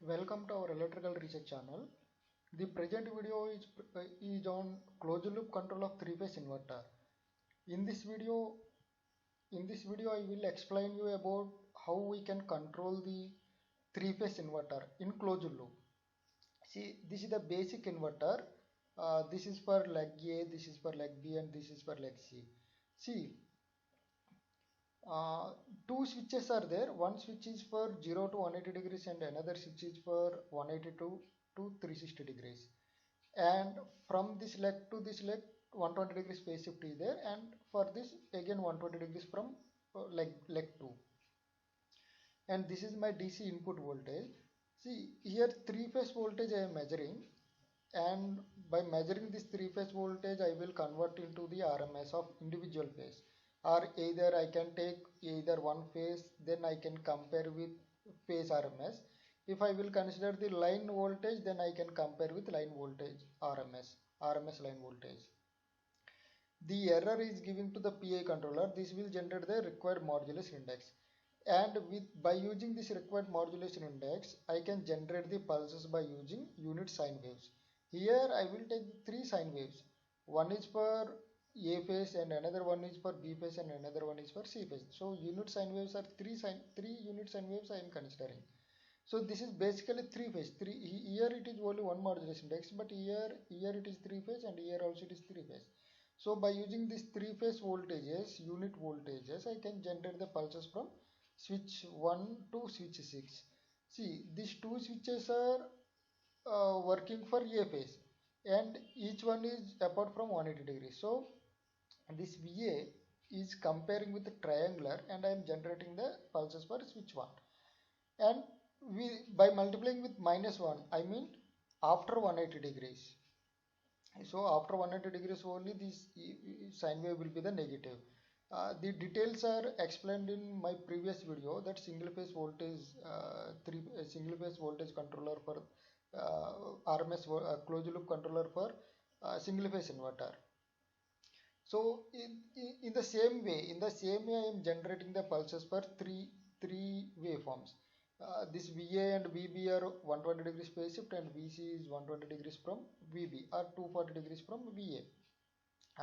Welcome to our electrical research channel. The present video is on closed loop control of three-phase inverter. In this video, I will explain you about how we can control the three-phase inverter in closed loop. See, this is the basic inverter. This is for leg A, this is for leg B, and this is for leg C. See, uh, two switches are there. One switch is for 0 to 180 degrees and another switch is for 182 to 360 degrees. And from this leg to this leg 120 degrees phase shift is there, and for this again 120 degrees from leg 2. And this is my DC input voltage. See here, three phase voltage I am measuring, and by measuring this three phase voltage I will convert into the RMS of individual phase, or either I can take either one phase, then I can compare with phase RMS. If I will consider the line voltage, then I can compare with line voltage RMS line voltage. The error is given to the PI controller. This will generate the required modulation index, and by using this required modulation index I can generate the pulses by using unit sine waves. Here I will take three sine waves. One is for A phase, and another one is for B phase, and another one is for C phase. So unit sine waves are three unit sine waves I am considering. So this is basically three phase. Here it is only one modulation index, but here it is three phase, and here also it is three phase. So by using these three phase voltages, unit voltages, I can generate the pulses from switch 1 to switch 6. See, these two switches are working for A phase, and each one is apart from 180 degrees. So this VA is comparing with the triangular, and I am generating the pulses for switch 1. And by multiplying with -1, I mean after 180 degrees. So after 180 degrees only this sine wave will be the negative. The details are explained in my previous video, that single phase voltage single phase voltage controller for RMS closed loop controller for single phase inverter. So in the same way, I am generating the pulses for three waveforms. This VA and VB are 120 degrees phase shift, and VC is 120 degrees from VB, or 240 degrees from VA,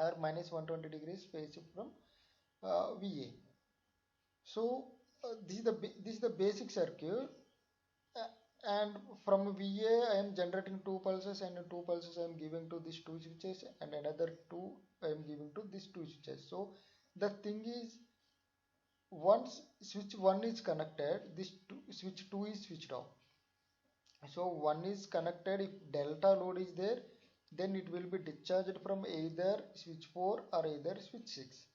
or minus 120 degrees phase shift from VA. So this is the basic circuit, uh, and from VA I am generating two pulses, and two pulses I am giving to these two switches, and another two I am giving to these two switches. So the thing is, once switch 1 is connected, switch 2 is switched off. So 1 is connected. If delta load is there, then it will be discharged from either switch 4 or either switch 6.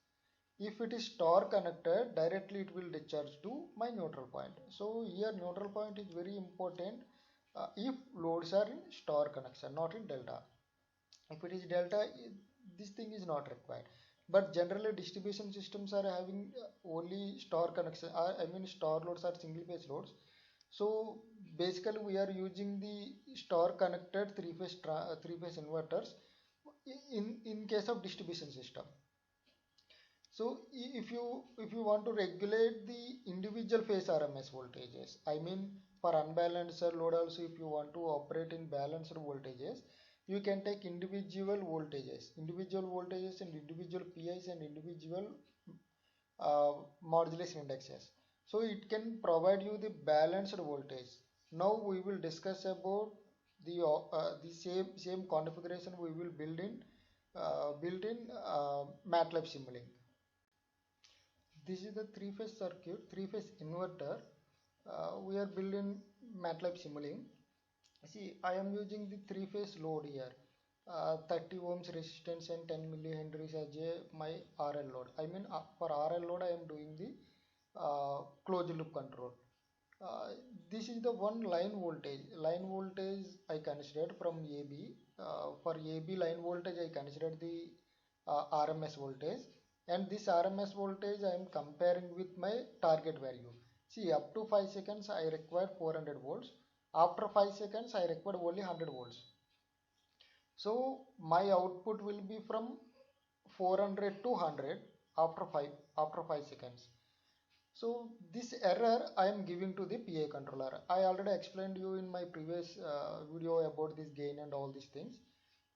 If it is star connected, directly it will discharge to my neutral point. So here neutral point is very important if loads are in star connection, not in delta. If it is delta, this thing is not required. But generally distribution systems are having only star connection. I mean star loads are single phase loads. So basically we are using the star connected three phase inverters in case of distribution system. So if you want to regulate the individual phase RMS voltages, I mean for unbalanced load also, if you want to operate in balanced voltages, you can take individual voltages and individual PIs and individual modulation indexes. So it can provide you the balanced voltage. Now we will discuss about the same configuration we will build in MATLAB Simulink. This is the three-phase circuit, three-phase inverter. We are building MATLAB Simulink. See, I am using the three-phase load here. 30 ohms resistance and 10 millihenries as my RL load. I mean for RL load I am doing the closed loop control. Uh, this is the one line voltage. Line voltage I considered from AB. For AB line voltage I considered the RMS voltage, and this RMS voltage I am comparing with my target value. See, up to 5 seconds I require 400 volts. After 5 seconds I require only 100 volts. So my output will be from 400 to 100 after 5 seconds. So this error I am giving to the PI controller. I already explained you in my previous video about this gain and all these things.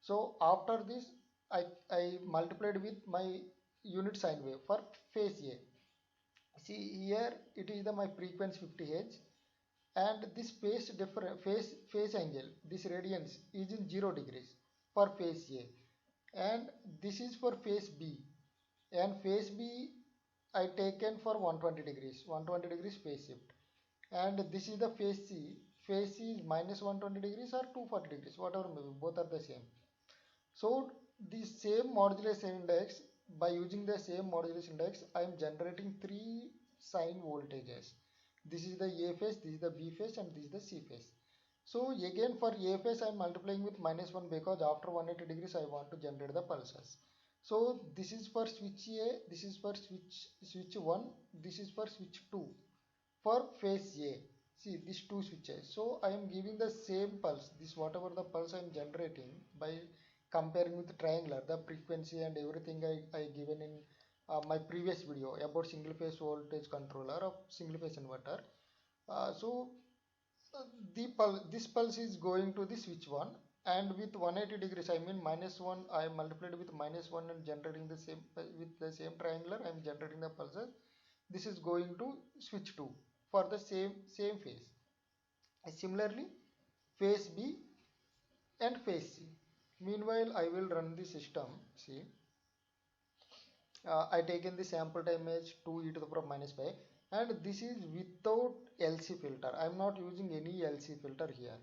So after this, I multiplied with my unit sine wave for phase A. See here it is my frequency 50 Hz, and this phase angle, this radiance is in 0 degrees for phase A, and this is for phase B, and phase B I taken for 120 degrees phase shift, and this is the phase C. Phase C is minus 120 degrees or 240 degrees, whatever may be, both are the same. So the same modulation index, by using the same modulation index, I am generating three sine voltages. This is the A phase, this is the B phase, and this is the C phase. So again for A phase I am multiplying with -1 because after 180 degrees I want to generate the pulses. So this is for switch A, this is for switch 1, this is for switch 2 for phase A. See these two switches. So I am giving the same pulse, this whatever the pulse I am generating by comparing with triangular, the frequency and everything I given in my previous video about single phase voltage controller of single phase inverter. So this pulse is going to the switch 1, and with 180 degrees I mean -1, I multiplied with -1 and generating the same with the same triangular I am generating the pulses. This is going to switch 2 for the same phase. Similarly phase B and phase C. Meanwhile I will run the system. See, I taken the sample time as 2 e to the power -5, and this is without LC filter. I am not using any LC filter here,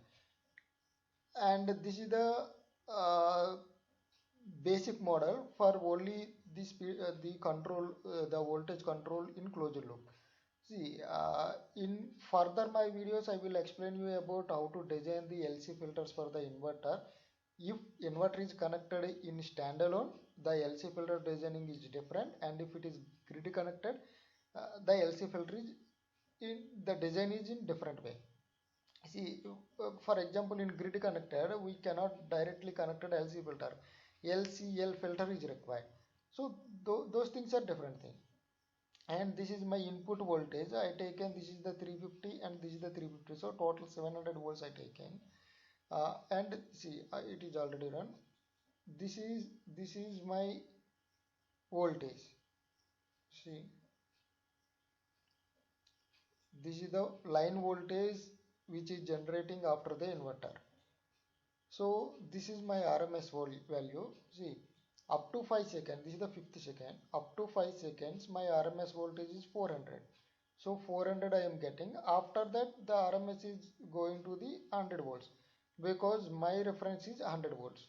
and this is the uh, basic model for only the control, the voltage control in closed loop. See, in further my videos I will explain you about how to design the LC filters for the inverter. If inverter is connected in standalone, the LC filter designing is different, and if it is grid connected, the LC filter is in the design is in different way. See, for example, in grid connected, we cannot directly connect an LC filter. LCL filter is required. So those things are different thing. And this is my input voltage. I taken this is the 350 and this is the 350. So total 700 volts I taken. And see, it is already run. This is my voltage. See, this is the line voltage which is generating after the inverter. So this is my RMS value. See, up to 5 seconds, this is the fifth second, up to 5 seconds my RMS voltage is 400. So 400 I am getting. After that the RMS is going to the 100 volts because my reference is 100 volts.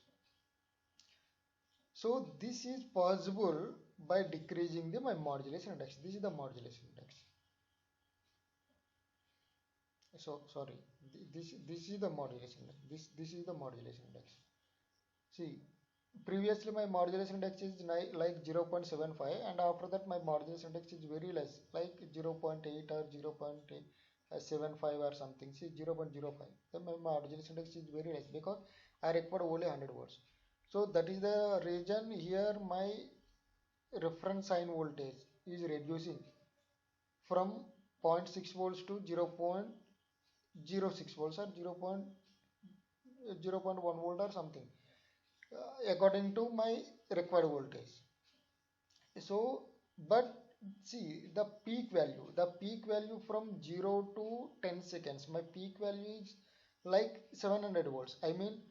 So this is possible by decreasing my modulation index. This is the modulation index. So sorry, this is the modulation index. This is the modulation index. See, previously my modulation index is like 0.75, and after that my modulation index is very less, like 0.8 or 0.75 or something. See, 0.05. Then my modulation index is very less because I required only 100 volts. So that is the reason here my reference sine voltage is reducing from 0.6 volts to 0.06 volts or 0.1 volt or something, according to my required voltage. So but see the peak value from 0 to 10 seconds, my peak value is like 700 volts. I mean,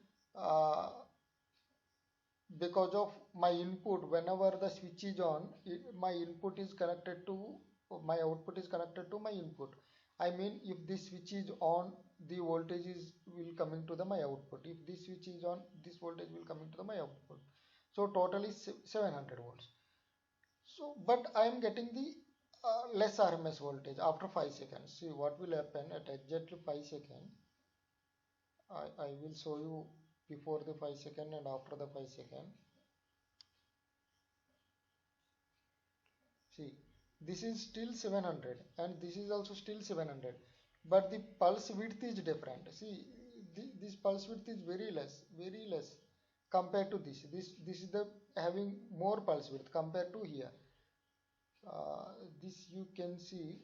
because of my input, whenever the switch is on, my input is connected to my output is connected to my input. I mean, if this switch is on, the voltage is will coming to my output. If this switch is on, this voltage will coming to my output. So total is 700 volts. So but I am getting the less RMS voltage after 5 seconds. See what will happen at exactly 5 seconds. I will show you before the 5 second and after the 5 second. See, this is still 700 and this is also still 700, but the pulse width is different. See, this pulse width is very less compared to this is the having more pulse width compared to here. This you can see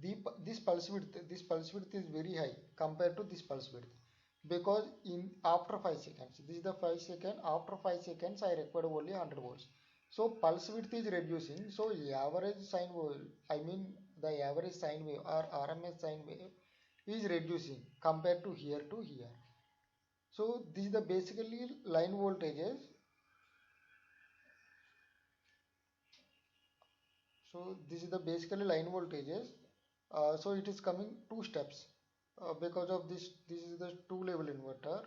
See, this pulse width is very high compared to this pulse width, because in after 5 seconds, this is the 5 second, after 5 seconds I required only 100 volts. So pulse width is reducing, so average sine wave, I mean the average sine wave or RMS sine wave is reducing compared to here to here. So this is the basically line voltages. So this is the basically line voltages. So it is coming two steps, because of this is the two level inverter.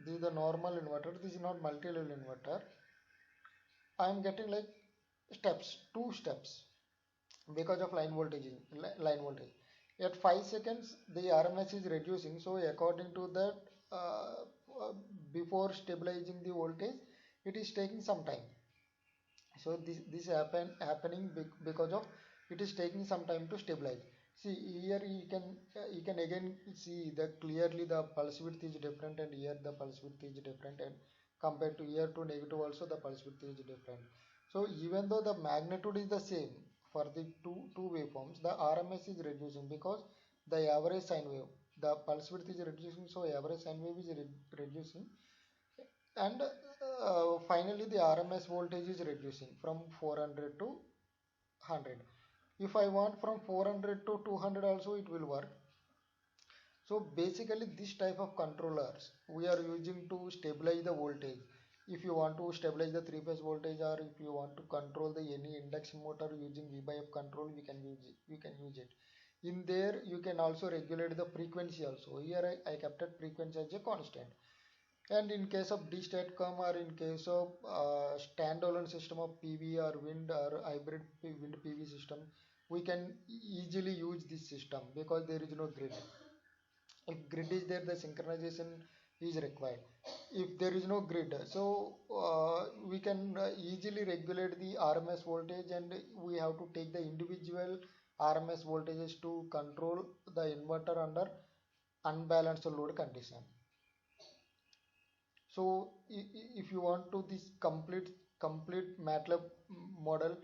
This is the normal inverter, this is not multi-level inverter. I am getting like two steps because of line voltage. At 5 seconds the RMS is reducing, so according to that, uh, uh, before stabilizing the voltage it is taking some time. So this happening because of it is taking some time to stabilize. See here you can again see that clearly the pulse width is different, and here the pulse width is different, and compared to here to negative also the pulse width is different. So even though the magnitude is the same for the two waveforms, the RMS is reducing because the average sine wave, the pulse width is reducing, so average sine wave is reducing, and finally the RMS voltage is reducing from 400 to 100. If I want from 400 to 200 also it will work. So basically this type of controllers we are using to stabilize the voltage. If you want to stabilize the three-phase voltage, or if you want to control the any induction motor using V by F control, we can use it. You can use it. In there you can also regulate the frequency also. Here I kept that frequency as a constant. And in case of DStatCom, or in case of standalone system of PV or wind or hybrid wind PV system, we can easily use this system because there is no grid. If grid is there, the synchronization is required. If there is no grid, so we can easily regulate the RMS voltage, and we have to take the individual RMS voltages to control the inverter under unbalanced load condition. So if you want to this complete MATLAB model,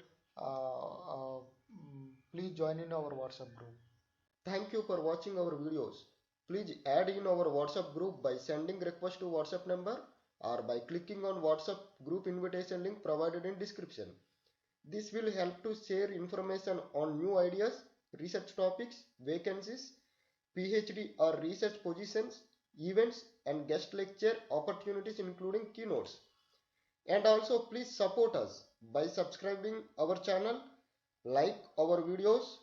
please join in our WhatsApp group. Thank you for watching our videos. Please add in our WhatsApp group by sending request to WhatsApp number or by clicking on WhatsApp group invitation link provided in description. This will help to share information on new ideas, research topics, vacancies, PhD or research positions, events and guest lecture opportunities including keynotes. And also please support us by subscribing our channel, like our videos,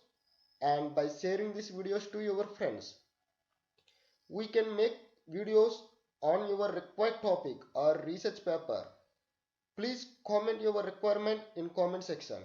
and by sharing these videos to your friends. We can make videos on your required topic or research paper. Please comment your requirement in comment section.